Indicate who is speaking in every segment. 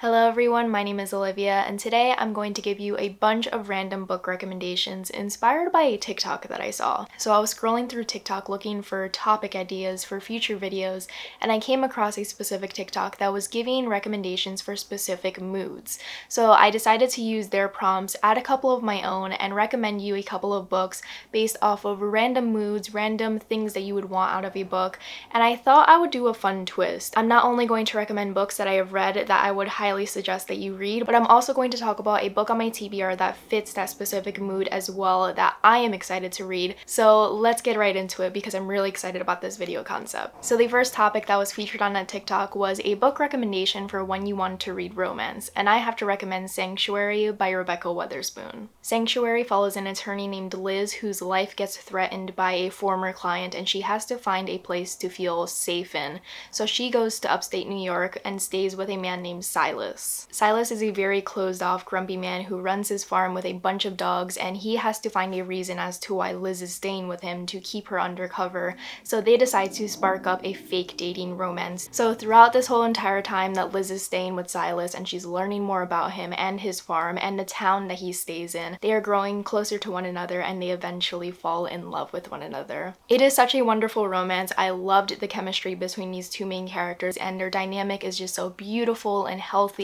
Speaker 1: Hello everyone, my name is Olivia, and today I'm going to give you a bunch of random book recommendations inspired by a TikTok that I saw. So I was scrolling through TikTok looking for topic ideas for future videos, and I came across a specific TikTok that was giving recommendations for specific moods. So I decided to use their prompts, add a couple of my own, and recommend you a couple of books based off of random moods, random things that you would want out of a book, and I thought I would do a fun twist. I'm not only going to recommend books that I have read that I would highly suggest that you read, but I'm also going to talk about a book on my TBR that fits that specific mood as well that I am excited to read. So let's get right into it because I'm really excited about this video concept. So the first topic that was featured on that TikTok was a book recommendation for when you want to read romance, and I have to recommend Sanctuary by Rebekah Weatherspoon. Sanctuary follows an attorney named Liz whose life gets threatened by a former client and she has to find a place to feel safe in. So she goes to upstate New York and stays with a man named Silas. Silas is a very closed-off, grumpy man who runs his farm with a bunch of dogs, and he has to find a reason as to why Liz is staying with him to keep her undercover, so they decide to spark up a fake dating romance. So throughout this whole entire time that Liz is staying with Silas and she's learning more about him and his farm and the town that he stays in, they are growing closer to one another and they eventually fall in love with one another. It is such a wonderful romance. I loved the chemistry between these two main characters and their dynamic is just so beautiful and healthy,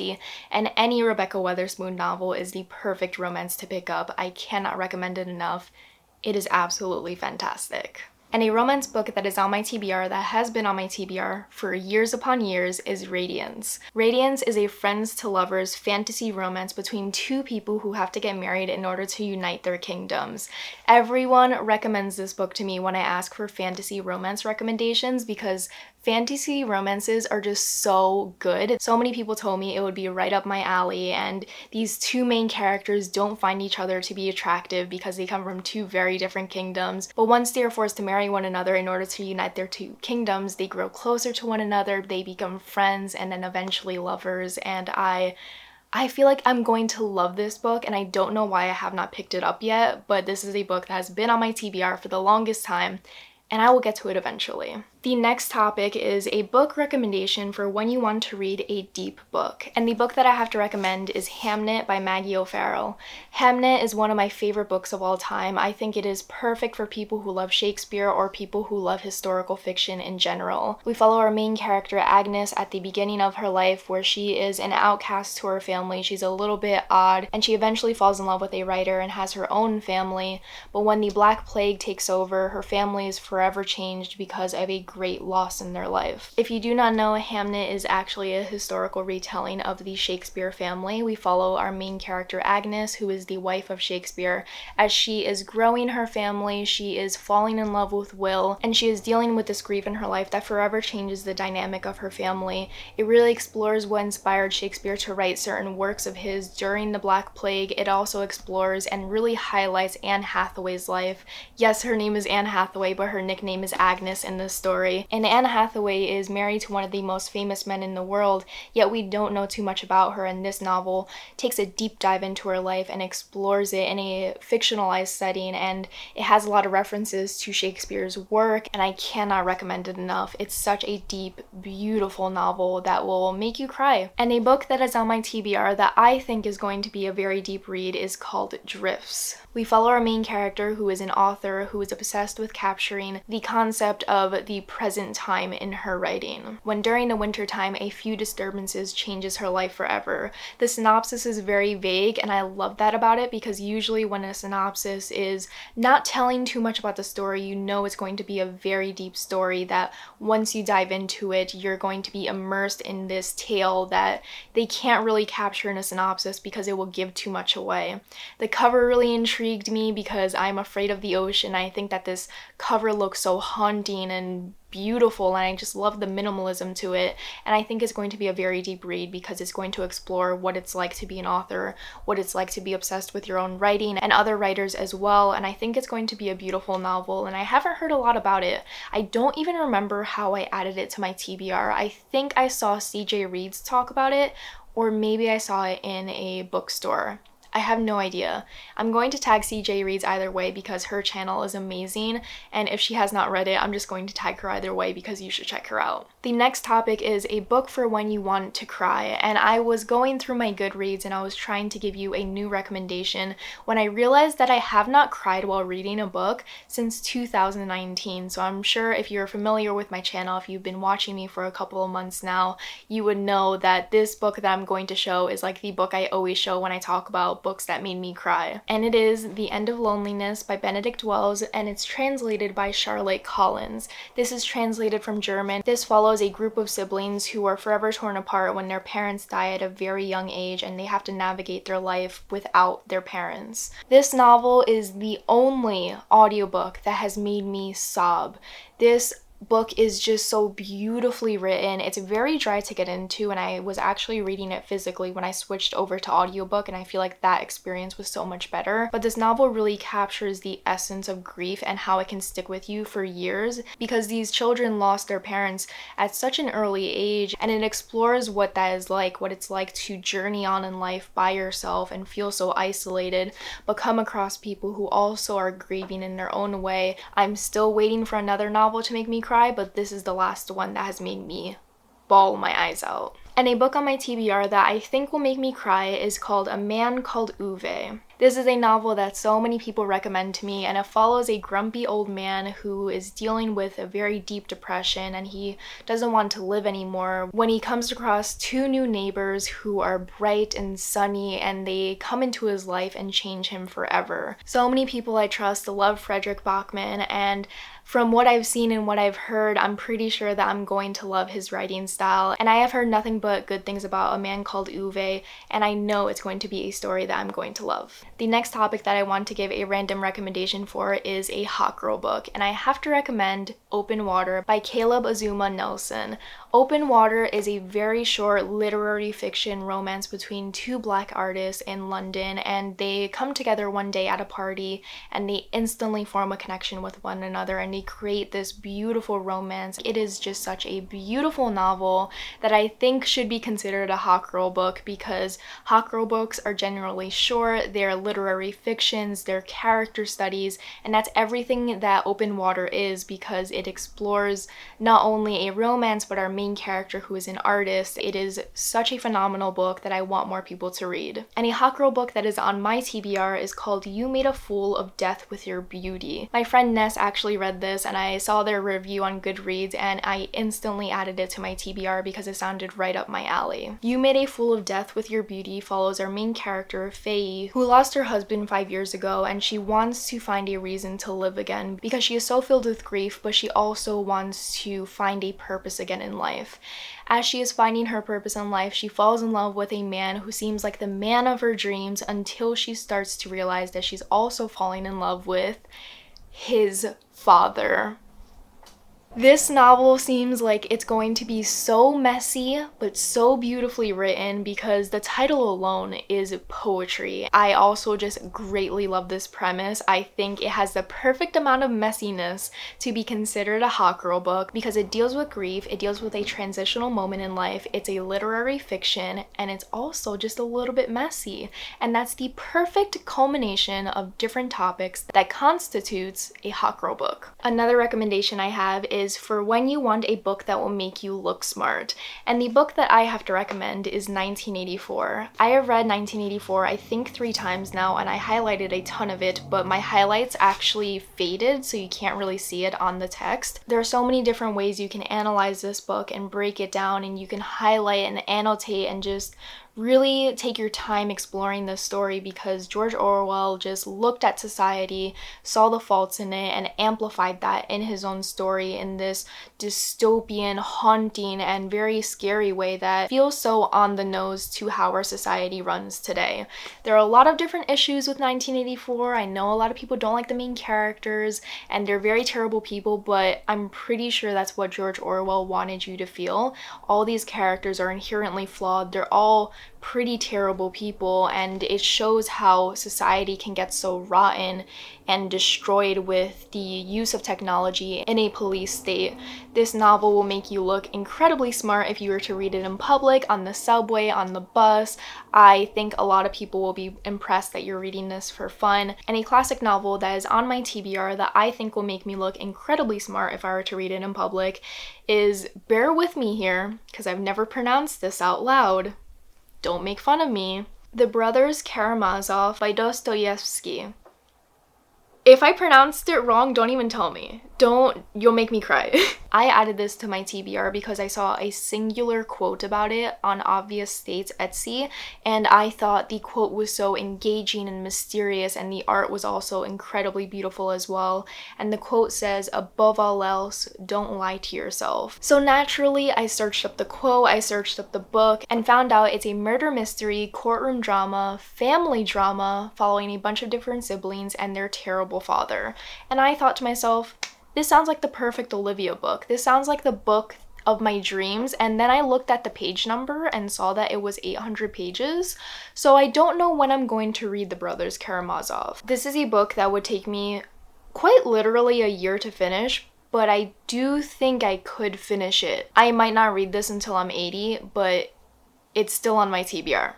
Speaker 1: and any Rebekah Weatherspoon novel is the perfect romance to pick up. I cannot recommend it enough. It is absolutely fantastic. And a romance book that is on my TBR, that has been on my TBR for years upon years, is Radiance. Radiance is a friends to lovers fantasy romance between two people who have to get married in order to unite their kingdoms. Everyone recommends this book to me when I ask for fantasy romance recommendations because fantasy romances are just so good. So many people told me it would be right up my alley, and these two main characters don't find each other to be attractive because they come from two very different kingdoms. But once they are forced to marry one another in order to unite their two kingdoms, they grow closer to one another, they become friends, and then eventually lovers. And I feel like I'm going to love this book, and I don't know why I have not picked it up yet, but this is a book that has been on my TBR for the longest time, and I will get to it eventually. The next topic is a book recommendation for when you want to read a deep book. And the book that I have to recommend is Hamnet by Maggie O'Farrell. Hamnet is one of my favorite books of all time. I think it is perfect for people who love Shakespeare or people who love historical fiction in general. We follow our main character Agnes at the beginning of her life where she is an outcast to her family. She's a little bit odd and she eventually falls in love with a writer and has her own family. But when the Black Plague takes over, her family is forever changed because of a great loss in their life. If you do not know, Hamnet is actually a historical retelling of the Shakespeare family. We follow our main character Agnes, who is the wife of Shakespeare. As she is growing her family, she is falling in love with Will, and she is dealing with this grief in her life that forever changes the dynamic of her family. It really explores what inspired Shakespeare to write certain works of his during the Black Plague. It also explores and really highlights Anne Hathaway's life. Yes, her name is Anne Hathaway, but her nickname is Agnes in this story. And Anne Hathaway is married to one of the most famous men in the world, yet we don't know too much about her, and this novel takes a deep dive into her life and explores it in a fictionalized setting, and it has a lot of references to Shakespeare's work, and I cannot recommend it enough. It's such a deep, beautiful novel that will make you cry. And a book that is on my TBR that I think is going to be a very deep read is called Drifts. We follow our main character who is an author who is obsessed with capturing the concept of the present time in her writing. When during the winter time a few disturbances changes her life forever. The synopsis is very vague, and I love that about it because usually when a synopsis is not telling too much about the story, you know it's going to be a very deep story that once you dive into it, you're going to be immersed in this tale that they can't really capture in a synopsis because it will give too much away. The cover really intrigued me because I'm afraid of the ocean. I think that this cover looks so haunting and beautiful, and I just love the minimalism to it, and I think it's going to be a very deep read because it's going to explore what it's like to be an author, what it's like to be obsessed with your own writing and other writers as well, and I think it's going to be a beautiful novel, and I haven't heard a lot about it. I don't even remember how I added it to my TBR. I think I saw CJ Reeds talk about it, or maybe I saw it in a bookstore. I have no idea. I'm going to tag CJ Reads either way because her channel is amazing, and if she has not read it, I'm just going to tag her either way because you should check her out. The next topic is a book for when you want to cry, and I was going through my Goodreads and I was trying to give you a new recommendation when I realized that I have not cried while reading a book since 2019. So I'm sure if you're familiar with my channel, if you've been watching me for a couple of months now, you would know that this book that I'm going to show is like the book I always show when I talk about books that made me cry. And it is The End of Loneliness by Benedict Wells, and it's translated by Charlotte Collins. This is translated from German. This follows a group of siblings who are forever torn apart when their parents die at a very young age and they have to navigate their life without their parents. This novel is the only audiobook that has made me sob. This book is just so beautifully written. It's very dry to get into, and I was actually reading it physically when I switched over to audiobook, and I feel like that experience was so much better. But this novel really captures the essence of grief and how it can stick with you for years, because these children lost their parents at such an early age, and it explores what that is like, what it's like to journey on in life by yourself and feel so isolated, but come across people who also are grieving in their own way. I'm still waiting for another novel to make me cry, but this is the last one that has made me bawl my eyes out. And a book on my TBR that I think will make me cry is called A Man Called Uwe. This is a novel that so many people recommend to me, and it follows a grumpy old man who is dealing with a very deep depression, and he doesn't want to live anymore when he comes across two new neighbors who are bright and sunny, and they come into his life and change him forever. So many people I trust love Fredrick Backman, and from what I've seen and what I've heard, I'm pretty sure that I'm going to love his writing style. And I have heard nothing but good things about A Man Called Uwe, and I know it's going to be a story that I'm going to love. The next topic that I want to give a random recommendation for is a hot girl book, and I have to recommend Open Water by Caleb Azumah Nelson. Open Water is a very short literary fiction romance between two black artists in London, and they come together one day at a party and they instantly form a connection with one another and they create this beautiful romance. It is just such a beautiful novel that I think should be considered a hot girl book, because hot girl books are generally short, they're literary fictions, they're character studies, and that's everything that Open Water is, because it explores not only a romance but our main character who is an artist. It is such a phenomenal book that I want more people to read. And a hot girl book that is on my TBR is called You Made a Fool of Death with Your Beauty. My friend Ness actually read this, and I saw their review on Goodreads and I instantly added it to my TBR because it sounded right up my alley. You Made a Fool of Death with Your Beauty follows our main character, Faye, who lost her husband 5 years ago, and she wants to find a reason to live again because she is so filled with grief, but she also wants to find a purpose again in life. As she is finding her purpose in life, she falls in love with a man who seems like the man of her dreams until she starts to realize that she's also falling in love with his father. This novel seems like it's going to be so messy, but so beautifully written because the title alone is poetry. I also just greatly love this premise. I think it has the perfect amount of messiness to be considered a hot girl book because it deals with grief, it deals with a transitional moment in life, it's a literary fiction, and it's also just a little bit messy. And that's the perfect culmination of different topics that constitutes a hot girl book. Another recommendation I have is for when you want a book that will make you look smart. And the book that I have to recommend is 1984. I have read 1984 I think 3 times now, and I highlighted a ton of it, but my highlights actually faded so you can't really see it on the text. There are so many different ways you can analyze this book and break it down, and you can highlight and annotate and just really take your time exploring this story because George Orwell just looked at society, saw the faults in it, and amplified that in his own story in this dystopian, haunting, and very scary way that feels so on the nose to how our society runs today. There are a lot of different issues with 1984. I know a lot of people don't like the main characters, and they're very terrible people, but I'm pretty sure that's what George Orwell wanted you to feel. All these characters are inherently flawed. They're all pretty terrible people, and it shows how society can get so rotten and destroyed with the use of technology in a police state. This novel will make you look incredibly smart if you were to read it in public, on the subway, on the bus. I think a lot of people will be impressed that you're reading this for fun. And a classic novel that is on my TBR that I think will make me look incredibly smart if I were to read it in public is, bear with me here, because I've never pronounced this out loud. Don't make fun of me. The Brothers Karamazov by Dostoevsky. If I pronounced it wrong, don't even tell me. You'll make me cry. I added this to my TBR because I saw a singular quote about it on Obvious State's Etsy, and I thought the quote was so engaging and mysterious, and the art was also incredibly beautiful as well. And the quote says, "Above all else, don't lie to yourself." So naturally, I searched up the quote, I searched up the book, and found out it's a murder mystery, courtroom drama, family drama, following a bunch of different siblings and their terrible father. And I thought to myself, this sounds like the perfect Olivia book. This sounds like the book of my dreams. And then I looked at the page number and saw that it was 800 pages. So I don't know when I'm going to read The Brothers Karamazov. This is a book that would take me quite literally a year to finish, but I do think I could finish it. I might not read this until I'm 80, but it's still on my TBR.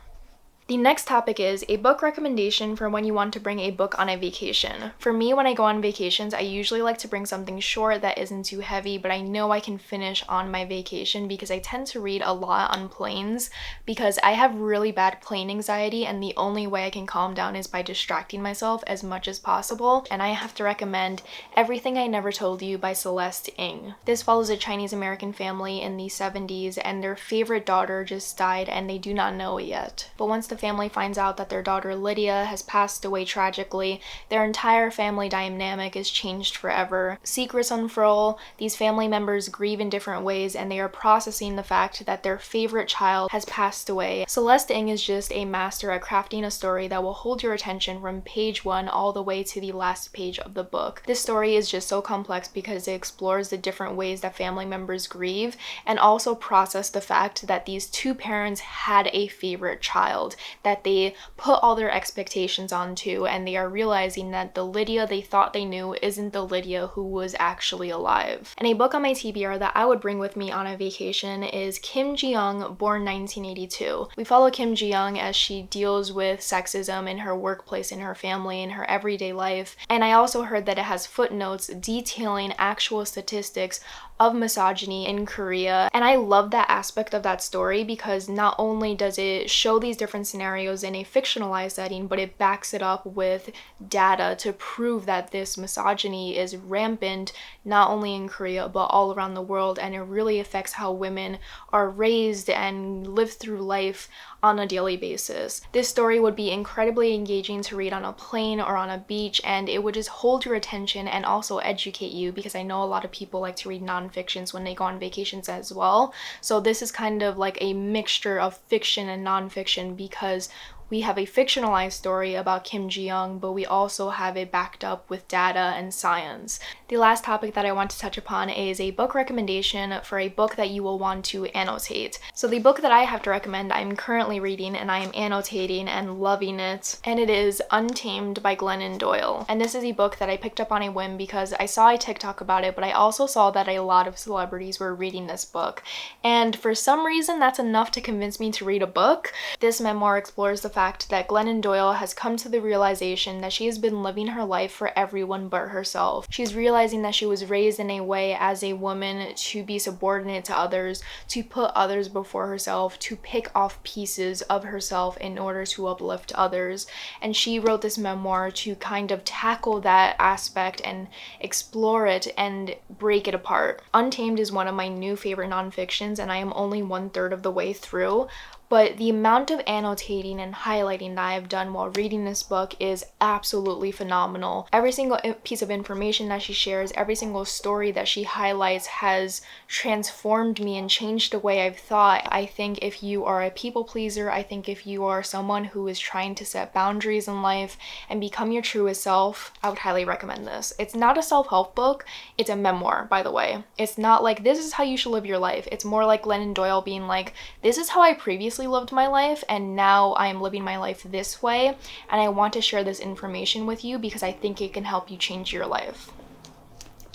Speaker 1: The next topic is a book recommendation for when you want to bring a book on a vacation. For me, when I go on vacations, I usually like to bring something short that isn't too heavy, but I know I can finish on my vacation because I tend to read a lot on planes because I have really bad plane anxiety, and the only way I can calm down is by distracting myself as much as possible. And I have to recommend Everything I Never Told You by Celeste Ng. This follows a Chinese-American family in the 70s, and their favorite daughter just died and they do not know it yet. But once the family finds out that their daughter Lydia has passed away tragically, their entire family dynamic is changed forever. Secrets unfurl, these family members grieve in different ways, and they are processing the fact that their favorite child has passed away. Celeste Ng is just a master at crafting a story that will hold your attention from page 1 all the way to the last page of the book. This story is just so complex because it explores the different ways that family members grieve and also process the fact that these two parents had a favorite child that they put all their expectations onto, and they are realizing that the Lydia they thought they knew isn't the Lydia who was actually alive. And a book on my TBR that I would bring with me on a vacation is Kim Jiyoung, born 1982. We follow Kim Jiyoung as she deals with sexism in her workplace, in her family, in her everyday life. And I also heard that it has footnotes detailing actual statistics of misogyny in Korea, and I love that aspect of that story because not only does it show these different scenarios in a fictionalized setting, but it backs it up with data to prove that this misogyny is rampant not only in Korea but all around the world, and it really affects how women are raised and live through life on a daily basis. This story would be incredibly engaging to read on a plane or on a beach, and it would just hold your attention and also educate you, because I know a lot of people like to read nonfictions when they go on vacations as well. So this is kind of like a mixture of fiction and nonfiction, because we have a fictionalized story about Kim Jiyoung, but we also have it backed up with data and science. The last topic that I want to touch upon is a book recommendation for a book that you will want to annotate. So the book that I have to recommend, I'm currently reading and I am annotating and loving it, and it is Untamed by Glennon Doyle. And this is a book that I picked up on a whim because I saw a TikTok about it, but I also saw that a lot of celebrities were reading this book. And for some reason, that's enough to convince me to read a book. This memoir explores the fact that Glennon Doyle has come to the realization that she has been living her life for everyone but herself. She's realizing that she was raised in a way as a woman to be subordinate to others, to put others before herself, to pick off pieces of herself in order to uplift others. And she wrote this memoir to kind of tackle that aspect and explore it and break it apart. Untamed is one of my new favorite nonfictions, and I am only 1/3 of the way through. But the amount of annotating and highlighting that I have done while reading this book is absolutely phenomenal. Every single piece of information that she shares, every single story that she highlights has transformed me and changed the way I've thought. I think if you are a people pleaser, I think if you are someone who is trying to set boundaries in life and become your truest self, I would highly recommend this. It's not a self-help book, it's a memoir, by the way. It's not like this is how you should live your life. It's more like Glennon Doyle being like, this is how I previously previously lived my life, and now I am living my life this way, and I want to share this information with you because I think it can help you change your life.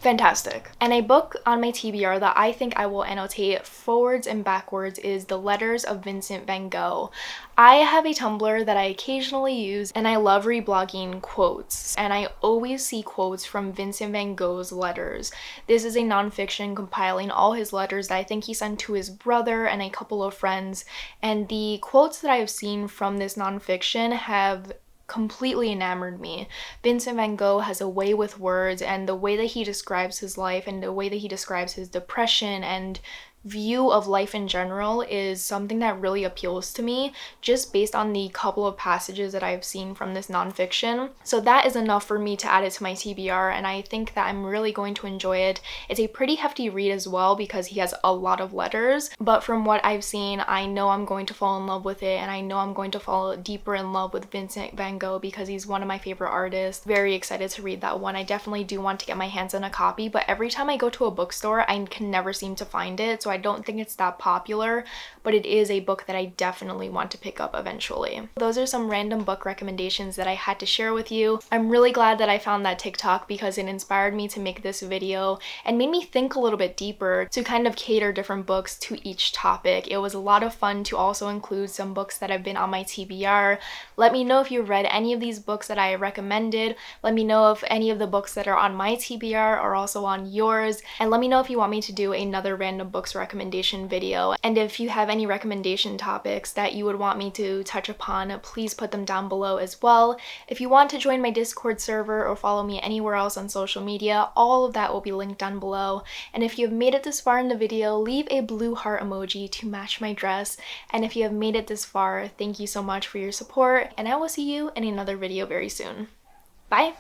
Speaker 1: Fantastic. And a book on my TBR that I think I will annotate forwards and backwards is The Letters of Vincent van Gogh. I have a Tumblr that I occasionally use, and I love reblogging quotes, and I always see quotes from Vincent van Gogh's letters. This is a nonfiction compiling all his letters that I think he sent to his brother and a couple of friends, and the quotes that I have seen from this nonfiction have completely enamored me. Vincent van Gogh has a way with words, and the way that he describes his life and the way that he describes his depression and view of life in general is something that really appeals to me, just based on the couple of passages that I've seen from this nonfiction. So that is enough for me to add it to my TBR, and I think that I'm really going to enjoy it. It's a pretty hefty read as well because he has a lot of letters, but from what I've seen, I know I'm going to fall in love with it, and I know I'm going to fall deeper in love with Vincent van Gogh because he's one of my favorite artists. Very excited to read that one. I definitely do want to get my hands on a copy, but every time I go to a bookstore, I can never seem to find it, so I don't think it's that popular, but it is a book that I definitely want to pick up eventually. Those are some random book recommendations that I had to share with you. I'm really glad that I found that TikTok because it inspired me to make this video and made me think a little bit deeper to kind of cater different books to each topic. It was a lot of fun to also include some books that have been on my TBR. Let me know if you've read any of these books that I recommended. Let me know if any of the books that are on my TBR are also on yours, and let me know if you want me to do another random books recommendation video. And if you have any recommendation topics that you would want me to touch upon, please put them down below as well. If you want to join my Discord server or follow me anywhere else on social media, all of that will be linked down below. And if you have made it this far in the video, leave a blue heart emoji to match my dress. And if you have made it this far, thank you so much for your support, and I will see you in another video very soon. Bye!